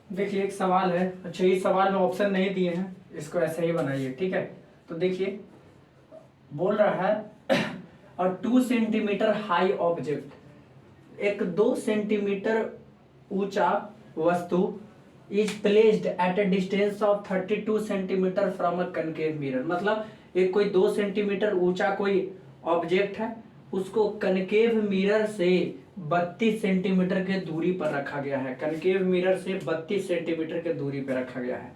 देखिए एक सवाल है। अच्छा, इस सवाल में ऑप्शन नहीं दिए हैं, इसको ऐसे ही बनाइए, ठीक है। तो देखिए बोल रहा है और 2 सेंटीमीटर हाई ऑब्जेक्ट, एक 2 सेंटीमीटर ऊंचा वस्तु is placed at a distance of 32 centimetre from a concave mirror. मतलब एक कोई 2 सेंटीमीटर ऊंचा कोई ऑब्जेक्ट है, उसको कनकेव मिरर से 32 सेंटीमीटर के दूरी पर रखा गया है। कनकेव मिरर से 32 सेंटीमीटर के दूरी पर रखा गया है।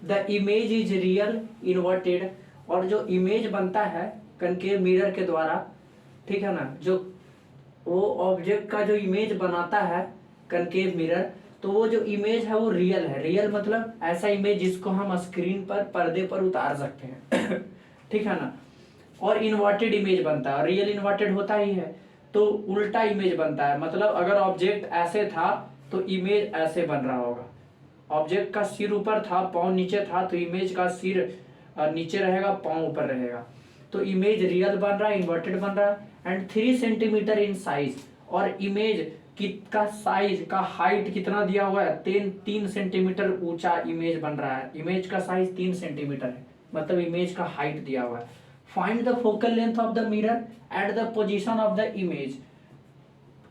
The image is real inverted, और जो इमेज बनता है कनकेव मिरर के द्वारा, ठीक है ना, जो वो ऑब्जेक्ट का जो इमेज बनाता है कनकेव मिरर, तो वो जो इमेज है वो रियल है। रियल मतलब ऐसा इमेज जिसको हम स्क्रीन पर पर्दे पर उतार सकते हैं ठीक है ना। और इन्वर्टेड इमेज बनता है, रियल इन्वर्टेड होता ही है, तो उल्टा इमेज बनता है। मतलब अगर ऑब्जेक्ट ऐसे था तो इमेज ऐसे बन रहा होगा। ऑब्जेक्ट का सिर ऊपर था, पाँव नीचे था, तो इमेज का सिर नीचे रहेगा, पाँव ऊपर रहेगा। तो इमेज रियल बन रहा है, इन्वर्टेड बन रहा है। एंड 3 सेंटीमीटर इन साइज, और इमेज का साइज का हाइट कितना दिया हुआ है, 3 सेंटीमीटर ऊंचा इमेज बन रहा है। इमेज का साइज 3 सेंटीमीटर है, मतलब इमेज का हाइट दिया हुआ है। Find the focal length of the mirror at the position of the image.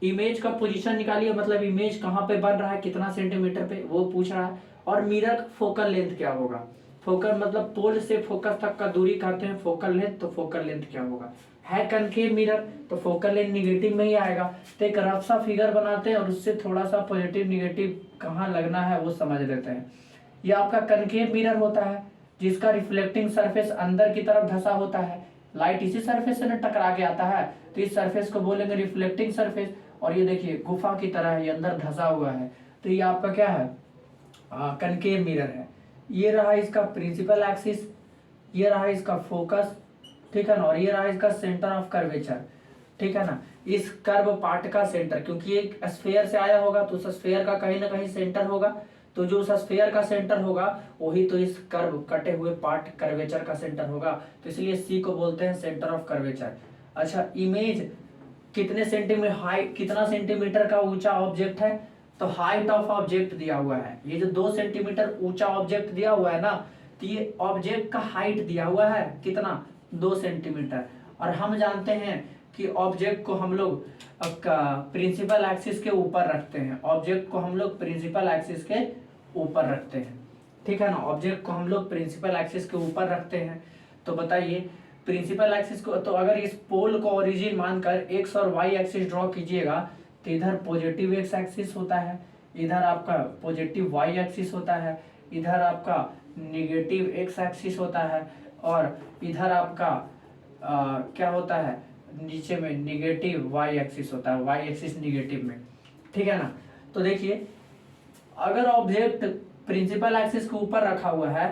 Image का पोजीशन निकालिए, मतलब इमेज कहाँ पे बन रहा है, कितना सेंटीमीटर पे, वो पूछ रहा है। और मिरर का फोकल लेंथ क्या होगा। फोकल मतलब पोल से फोकस तक का दूरी कहते हैं फोकल लेंथ, तो फोकल लेंथ क्या होगा। है कनकेव मिरर तो फोकल लेंथ निगेटिव में ही आएगा। तो एक रफ सा फिगर बनाते हैं और उससे थोड़ा सा पॉजिटिव निगेटिव कहाँ लगना है वो समझ लेते हैं। ये आपका कनकेव मिरर होता है, जिसका रिफ्लेक्टिंग सरफेस अंदर की तरफ धंसा होता है। लाइट इसी सरफेस से न टकरा के आता है, तो इस सरफेस को बोलेंगे रिफ्लेक्टिंग सरफेस। और ये देखिए गुफा की तरह है, ये अंदर धंसा हुआ है, तो ये आपका क्या है, कनकेव मिरर है। ये रहा इसका प्रिंसिपल एक्सिस, ये रहा इसका फोकस, ठीक है ना, और ये रहा इसका सेंटर ऑफ कर्वेचर, ठीक है ना। इस कर्व पार्ट का सेंटर, क्योंकि एक स्फेयर से आया होगा तो उस स्फेयर का कहीं ना कहीं सेंटर होगा, तो जो उस स्फेयर का सेंटर होगा वही तो इस कर्व कटे हुए पार्ट कर्वेचर का सेंटर होगा, तो इसलिए सी को बोलते हैं सेंटर ऑफ कर्वेचर। अच्छा, इमेज कितने सेंटीमीटर हाइट, कितना सेंटीमीटर का ऊंचा ऑब्जेक्ट है, तो हाइट ऑफ ऑब्जेक्ट दिया हुआ है। ये जो 2 सेंटीमीटर ऊंचा ऑब्जेक्ट दिया हुआ है ना, तो ये ऑब्जेक्ट का हाइट दिया हुआ है कितना, 2 सेंटीमीटर। और हम जानते हैं कि ऑब्जेक्ट को हम लोग प्रिंसिपल एक्सिस के ऊपर रखते हैं। ऑब्जेक्ट को हम लोग प्रिंसिपल एक्सिस के ऊपर रखते हैं, ठीक है ना। ऑब्जेक्ट को हम लोग प्रिंसिपल एक्सिस के ऊपर रखते हैं। तो बताइए प्रिंसिपल एक्सिस को, तो अगर इस पोल को ओरिजिन मानकर एक्स और वाई एक्सिस ड्रॉ कीजिएगा, तो इधर पॉजिटिव एक्स एक्सिस होता है, इधर आपका पॉजिटिव वाई एक्सिस होता है, इधर आपका निगेटिव एक्स एक्सिस होता है, और इधर आपका क्या होता है, नीचे में निगेटिव वाई एक्सिस होता है, वाई एक्सिस निगेटिव में, ठीक है ना। तो देखिए अगर ऑब्जेक्ट प्रिंसिपल एक्सिस के ऊपर रखा हुआ है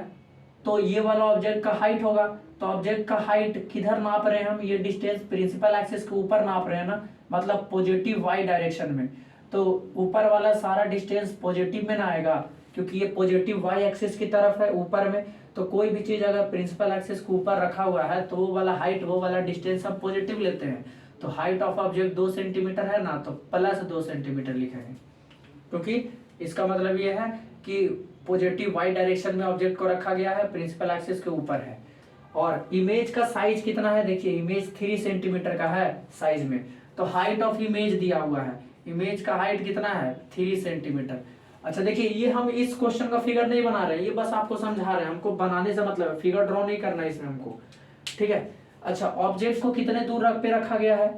तो ये वाला ऑब्जेक्ट का हाइट होगा। तो ऑब्जेक्ट का हाइट किधर नाप रहे हैं हम, ये डिस्टेंस प्रिंसिपल एक्सिस के ऊपर नाप रहे हैं ना, मतलब पॉजिटिव वाई डायरेक्शन में। तो ऊपर वाला सारा डिस्टेंस पॉजिटिव में ना आएगा, क्योंकि ये पॉजिटिव वाई एक्सिस की तरफ है ऊपर में। तो कोई भी चीज अगर प्रिंसिपल एक्सिस के ऊपर रखा हुआ है तो वो वाला हाइट, वो वाला डिस्टेंस हम पॉजिटिव लेते हैं। तो हाइट ऑफ ऑब्जेक्ट 2 सेंटीमीटर है ना, तो +2 सेंटीमीटर लिखेंगे, क्योंकि इसका मतलब ये है कि पॉजिटिव वाई डायरेक्शन में ऑब्जेक्ट को रखा गया है, प्रिंसिपल एक्सिस के ऊपर है। और इमेज का साइज कितना है, देखिए इमेज 3 सेंटीमीटर का है साइज में, तो हाइट ऑफ इमेज दिया हुआ है, इमेज का हाइट कितना है 3 सेंटीमीटर। अच्छा देखिए, ये हम इस क्वेश्चन का फिगर नहीं बना रहे हैं, ये बस आपको समझा रहे हैं, हमको बनाने से मतलब है, फिगर ड्रॉ नहीं करना है इसमें हमको, ठीक है। अच्छा, ऑब्जेक्ट को कितने दूर पे रखा गया है,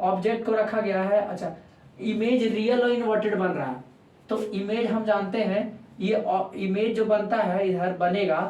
ऑब्जेक्ट को रखा गया है, अच्छा इमेज रियल और इन्वर्टेड बन रहा है। तो इमेज हम जानते हैं, ये इमेज जो बनता है इधर बनेगा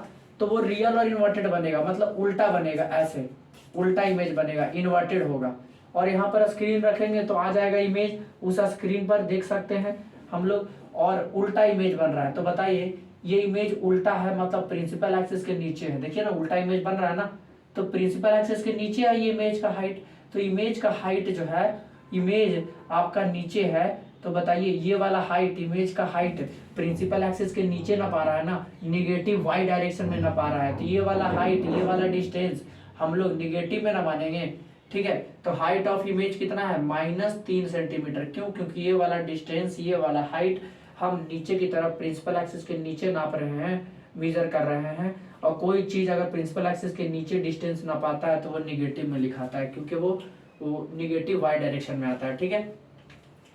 तो वो रियल और इन्वर्टेड बनेगा, मतलब उल्टा बनेगा, ऐसे उल्टा इमेज बनेगा, इन्वर्टेड होगा। और यहाँ पर स्क्रीन रखेंगे तो आ जाएगा इमेज, उस स्क्रीन पर देख सकते हैं हम लोग, और उल्टा इमेज बन रहा है। तो बताइए ये इमेज उल्टा है, मतलब प्रिंसिपल एक्सिस के नीचे है, देखिए ना उल्टा इमेज बन रहा है ना, तो प्रिंसिपल एक्सिस के नीचे है ये इमेज का हाइट। तो इमेज का हाइट जो है, इमेज आपका नीचे है, तो बताइए ये वाला हाइट, इमेज का हाइट प्रिंसिपल एक्सिस के नीचे ना पा रहा है ना, निगेटिव वाई डायरेक्शन में ना पा रहा है, तो ये वाला हाइट, ये वाला डिस्टेंस हम लोग निगेटिव में ना मानेंगे, ठीक है। तो हाइट ऑफ इमेज कितना है, -3 सेंटीमीटर। क्यों, क्योंकि ये वाला डिस्टेंस, ये वाला हाइट हम नीचे की तरफ प्रिंसिपल एक्सिस के नीचे नाप रहे हैं, मेजर कर रहे हैं, और कोई चीज अगर प्रिंसिपल एक्सिस के नीचे डिस्टेंस नापाता है तो वो निगेटिव में लिखाता है, क्योंकि वो निगेटिव वाई डायरेक्शन में आता है। ठीक है,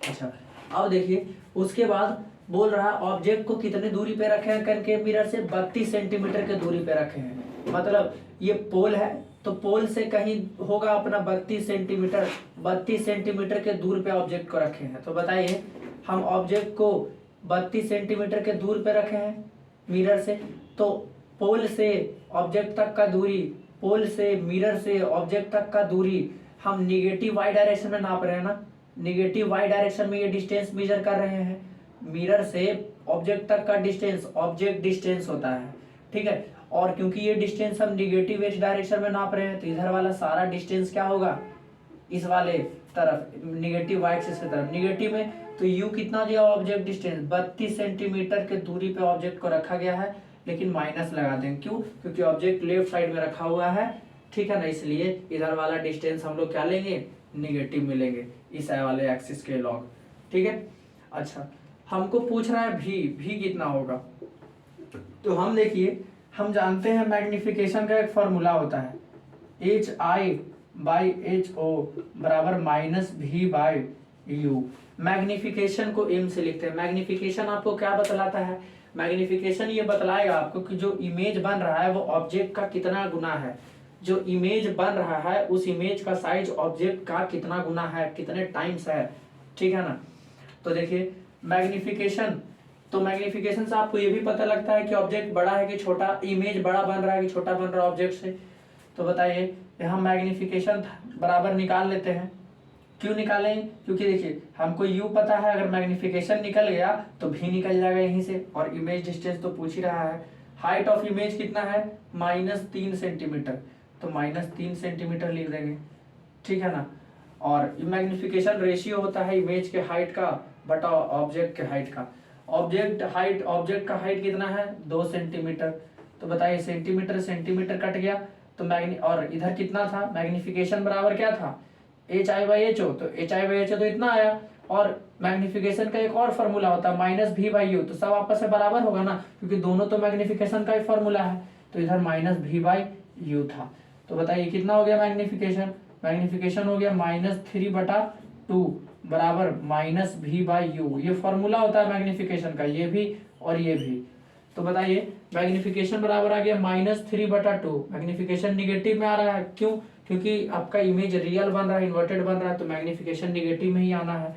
अच्छा अब देखिए उसके बाद बोल रहा है ऑब्जेक्ट को कितने दूरी पे रखे हैं करके मिरर से, 32 सेंटीमीटर के दूरी पे रखे हैं। मतलब ये पोल है तो पोल से कहीं होगा अपना 32 सेंटीमीटर, 32 सेंटीमीटर के दूर पे ऑब्जेक्ट को रखे हैं। तो बताइए हम ऑब्जेक्ट को 32 सेंटीमीटर के दूर पे रखे हैं मिरर से, तो पोल से ऑब्जेक्ट तक का दूरी, पोल से मिरर से ऑब्जेक्ट तक का दूरी हम निगेटिव वाई डायरेक्शन में नाप रहे हैं ना, निगेटिव वाई डायरेक्शन में ये डिस्टेंस मेजर कर रहे हैं। मिरर से ऑब्जेक्ट तक का डिस्टेंस ऑब्जेक्ट डिस्टेंस होता है, ठीक है, और क्योंकि ये डिस्टेंस हम निगेटिव एक्स डायरेक्शन में नाप रहे हैं तो इधर वाला सारा डिस्टेंस क्या होगा, इस वाले तरफ निगेटिव वाई एक्सिस की तरफ निगेटिव में, तो यू कितना दिया ऑब्जेक्ट डिस्टेंस 32 सेंटीमीटर के दूरी पे ऑब्जेक्ट को रखा गया है, लेकिन माइनस लगा देंगे, क्यों, क्योंकि ऑब्जेक्ट लेफ्ट साइड में रखा हुआ है, ठीक है ना, इसलिए इधर वाला डिस्टेंस हम लोग क्या लेंगे, निगेटिव में लेंगे इस वाले एक्सिस के लॉग। ठीक है, अच्छा हमको पूछ रहा है भी कितना होगा, तो हम देखिए हम जानते हैं मैग्निफिकेशन का एक फॉर्मूला होता है HI/HO बराबर -V/U। मैग्निफिकेशन को m से लिखते हैं। मैग्निफिकेशन आपको क्या बतलाता है, मैग्निफिकेशन ये बतलाएगा आपको कि जो इमेज बन रहा है वो ऑब्जेक्ट का कितना गुना है, जो इमेज बन रहा है उस इमेज का साइज ऑब्जेक्ट का कितना गुना है, कितने टाइम्स है, ठीक है ना। तो देखिए मैग्निफिकेशन, तो मैग्निफिकेशन से आपको ये भी पता लगता है कि ऑब्जेक्ट बड़ा है कि छोटा, इमेज बड़ा बन रहा है कि छोटा बन रहा है ऑब्जेक्ट से। तो बताइए हम मैग्निफिकेशन बराबर निकाल लेते हैं। क्यों निकालें, क्योंकि देखिए हमको u पता है, अगर मैग्निफिकेशन निकल गया तो भी निकल जाएगा यहीं से, और इमेज डिस्टेंस तो पूछ ही रहा है। हाइट ऑफ इमेज कितना है -3 सेंटीमीटर, तो -3 सेंटीमीटर लिख देंगे, ठीक है ना। और मैग्निफिकेशन रेशियो होता है इमेज के हाइट का बटा ऑब्जेक्ट के हाइट का। ऑब्जेक्ट का हाइट कितना है 2 सेंटीमीटर, तो बताइए सेंटीमीटर सेंटीमीटर कट गया तो और इधर कितना था, मैग्निफिकेशन बराबर क्या था HI/HO, तो HI/HO तो इतना आया, और मैग्निफिकेशन का एक और फॉर्मूला होता है -V/U, तो सब आपस में बराबर होगा ना, क्योंकि दोनों तो मैग्निफिकेशन का ही फॉर्मूला है, तो इधर -V/U था। तो बताइए कितना हो गया मैग्निफिकेशन हो गया -3/2 बराबर -V/U। ये फॉर्मूला होता है मैग्निफिकेशन का, ये भी और ये भी। तो बताइए मैग्निफिकेशन बराबर आ गया -3/2, मैग्निफिकेशन निगेटिव में आ रहा है, क्यों, क्योंकि आपका इमेज रियल बन रहा है, इन्वर्टेड बन रहा है, तो मैग्निफिकेशन निगेटिव में ही आना है।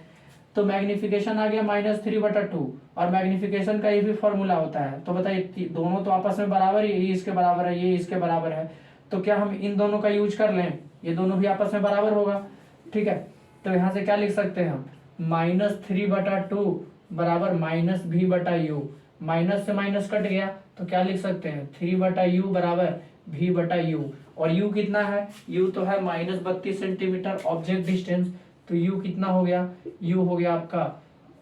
तो मैग्निफिकेशन आ गया -3/2, और मैग्निफिकेशन का ये भी फॉर्मूला होता है। तो बताइए दोनों तो आपस में बराबर ही, ये इसके बराबर है, ये इसके बराबर है, तो क्या हम इन दोनों का यूज कर लें, ये दोनों भी आपस में बराबर होगा, ठीक है। तो यहाँ से क्या लिख सकते हैं हम, -3/2 बराबर -V/U, माइनस से माइनस कट गया तो क्या लिख सकते हैं 3/U बराबर V/U, और U कितना है, U तो है -32 सेंटीमीटर ऑब्जेक्ट डिस्टेंस, तो U कितना हो गया, U हो गया आपका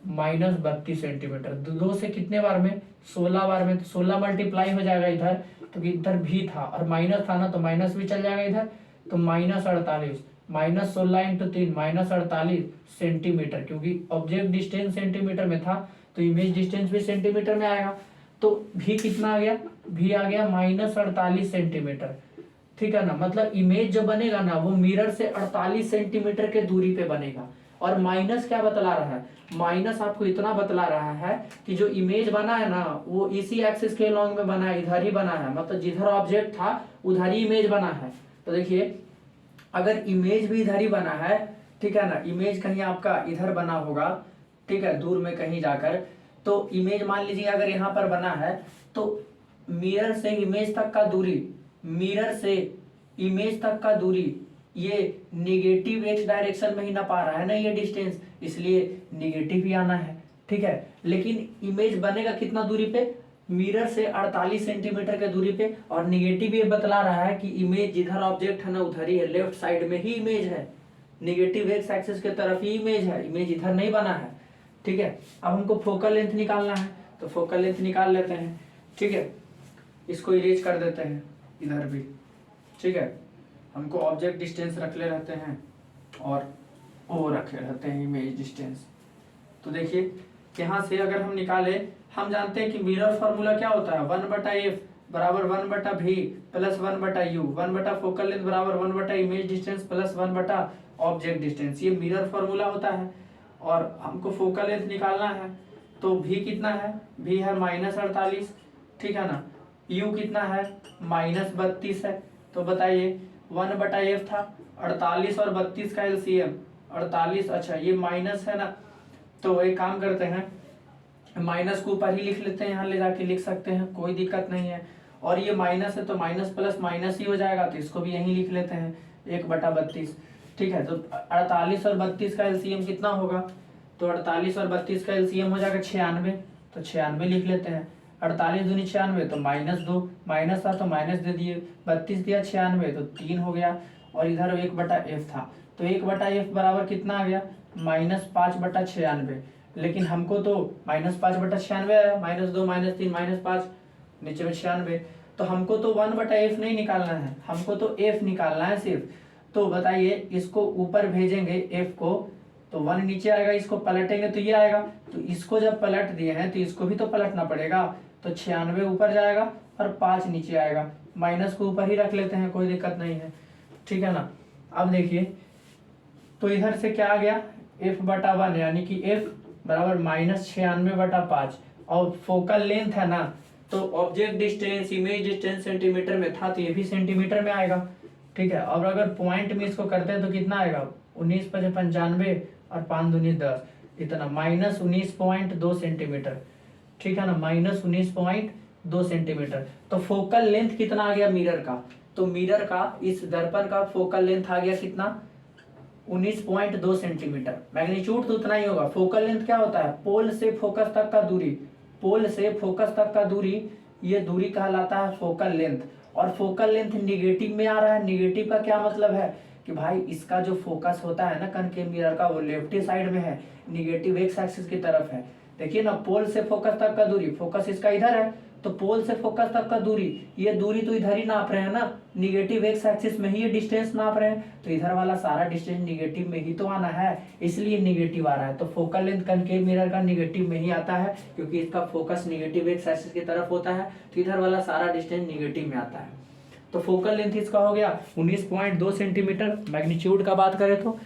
-32 सेंटीमीटर। दो से कितने बार में, 16 बार में, तो 16 मल्टीप्लाई हो जाएगा इधर, तो इधर भी था और माइनस था ना, तो माइनस भी चल जाएगा इधर, तो -48, -16 × 3 -48 सेंटीमीटर, क्योंकि ऑब्जेक्ट डिस्टेंस सेंटीमीटर में था तो इमेज डिस्टेंस भी सेंटीमीटर में आएगा। तो भी कितना आ गया, भी आ गया -48 सेंटीमीटर, ठीक है ना। मतलब इमेज जो बनेगा ना वो मिरर से 48 सेंटीमीटर के दूरी पे बनेगा। और माइनस क्या बतला रहा है, माइनस आपको इतना बतला रहा है कि जो इमेज बना है ना वो इसी एक्सिस के लॉन्ग में बना है, इधर ही बना है, मतलब जिधर ऑब्जेक्ट था उधर ही इमेज बना है। तो देखिए अगर इमेज भी इधर ही बना है, ठीक है ना, इमेज कहीं आपका इधर बना होगा, ठीक है, दूर में कहीं जाकर, तो इमेज मान लीजिए अगर यहाँ पर बना है तो मिरर से इमेज तक का दूरी, मिरर से इमेज तक का दूरी ये निगेटिव एक्स डायरेक्शन में ही ना पा रहा है ना ये डिस्टेंस, इसलिए निगेटिव ही आना है, ठीक है। लेकिन इमेज बनेगा कितना दूरी पे, मिरर से 48 सेंटीमीटर के दूरी पे, और निगेटिव ये बतला रहा है कि इमेज जिधर ऑब्जेक्ट है ना उधर ही है, लेफ्ट साइड में ही इमेज है, निगेटिव एक्स एक्सिस के तरफ ही इमेज है, इमेज इधर नहीं बना है, ठीक है। अब हमको फोकल लेंथ निकालना है, तो फोकल लेंथ निकाल लेते हैं, ठीक है। इसको इरेज कर देते हैं इधर भी, ठीक है। हमको ऑब्जेक्ट डिस्टेंस रख ले रहते हैं और ओ रखे रहते हैं इमेज डिस्टेंस। तो देखिए यहाँ से अगर हम निकाले, हम जानते हैं कि मिरर फार्मूला क्या होता है, 1/f बराबर 1/v plus 1/u, 1 focal length बराबर 1 image distance plus 1 object distance, ये मिरर फार्मूला होता है। और हमको फोकल लेंथ निकालना है, तो v कितना है, v है -48, ठीक है ना, u कितना है -32 है। तो बताइए 1/f था, 48 और 32 का एलसीएम 48, अच्छा ये माइनस है ना, तो एक काम करते हैं माइनस को ऊपर ही लिख लेते हैं, यहाँ ले जाके लिख सकते हैं, कोई दिक्कत नहीं है। और ये माइनस है तो माइनस प्लस माइनस ही हो जाएगा, तो इसको भी यहीं लिख लेते हैं 1/32, ठीक है। तो 48 और 32 का एलसीएम कितना होगा, तो 48 और 32 का एलसीएम हो जाएगा 96, तो 96 लिख लेते हैं। 48 दूनी 96, तो -2, माइनस था तो माइनस दे दिए, 32 दिया 96, तो 3 हो गया। और इधर 1/f था, तो 1/f बराबर कितना आ गया, -5/96। लेकिन हमको तो -5/96 आया, -2 -3 -5, नीचे में 96, तो हमको तो 1/f नहीं निकालना है, हमको तो f निकालना है सिर्फ। तो बताइए इसको ऊपर भेजेंगे f को, तो 1 नीचे आएगा, इसको पलटेंगे तो ये आएगा, तो इसको जब पलट दिए हैं तो इसको भी तो पलटना पड़ेगा, तो 96 ऊपर जाएगा और 5 नीचे आएगा, माइनस को ऊपर ही रख लेते हैं, कोई दिक्कत नहीं है, ठीक है ना। अब देखिए तो इधर से क्या आ गया, f/1 यानी कि f बराबर -96/5, और फोकल लेंथ है ना, तो object distance image distance centimetre में था, तो ये भी सेंटीमीटर में आएगा, ठीक है। और अगर पॉइंट में इसको करते हैं तो कितना आएगा, 19×95 और 5 दूनी 10, इतना -19.2 सेंटीमीटर, ठीक है ना, -19.2 सेंटीमीटर। तो फोकल लेंथ कितना आ गया मिरर का, तो मिरर का इस दर्पण का फोकल लेंथ आ गया कितना, 19.2 सेंटीमीटर। मैग्नीट्यूड तो उतना ही होगा। फोकल लेंथ क्या होता है, पोल से फोकस तक का दूरी, पोल से फोकस तक का दूरी, ये दूरी कहलाता है फोकल लेंथ। और फोकल लेंथ निगेटिव में आ रहा है, निगेटिव का क्या मतलब है कि भाई इसका जो फोकस होता है ना कनकेव मिरर का, वो लेफ्ट साइड में है, निगेटिव एक्स एक्सिस की तरफ है। देखिए ना, पोल से फोकस तक का दूरी, फोकस इसका इधर है, तो पोल से फोकस तक का दूरी, ये दूरी तो इधर ही नाप रहे हैं ना, निगेटिव एक्स एक्सिस में ही ये डिस्टेंस नाप रहे हैं, तो इधर वाला सारा डिस्टेंस निगेटिव में ही तो आना है, इसलिए निगेटिव आ रहा है। तो फोकल लेंथ कनकेव मिरर का निगेटिव में ही आता है, क्योंकि इसका फोकस निगेटिव एक्स एक्सिस की तरफ होता है, तो इधर वाला सारा डिस्टेंस निगेटिव में आता है। तो फोकल लेंथ इसका हो गया 19.2 सेंटीमीटर, मैग्नीट्यूड का बात करें तो,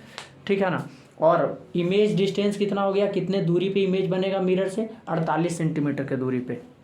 ठीक है ना। और इमेज डिस्टेंस कितना हो गया, कितने दूरी पे इमेज बनेगा मिरर से, 48 सेंटीमीटर के दूरी पे।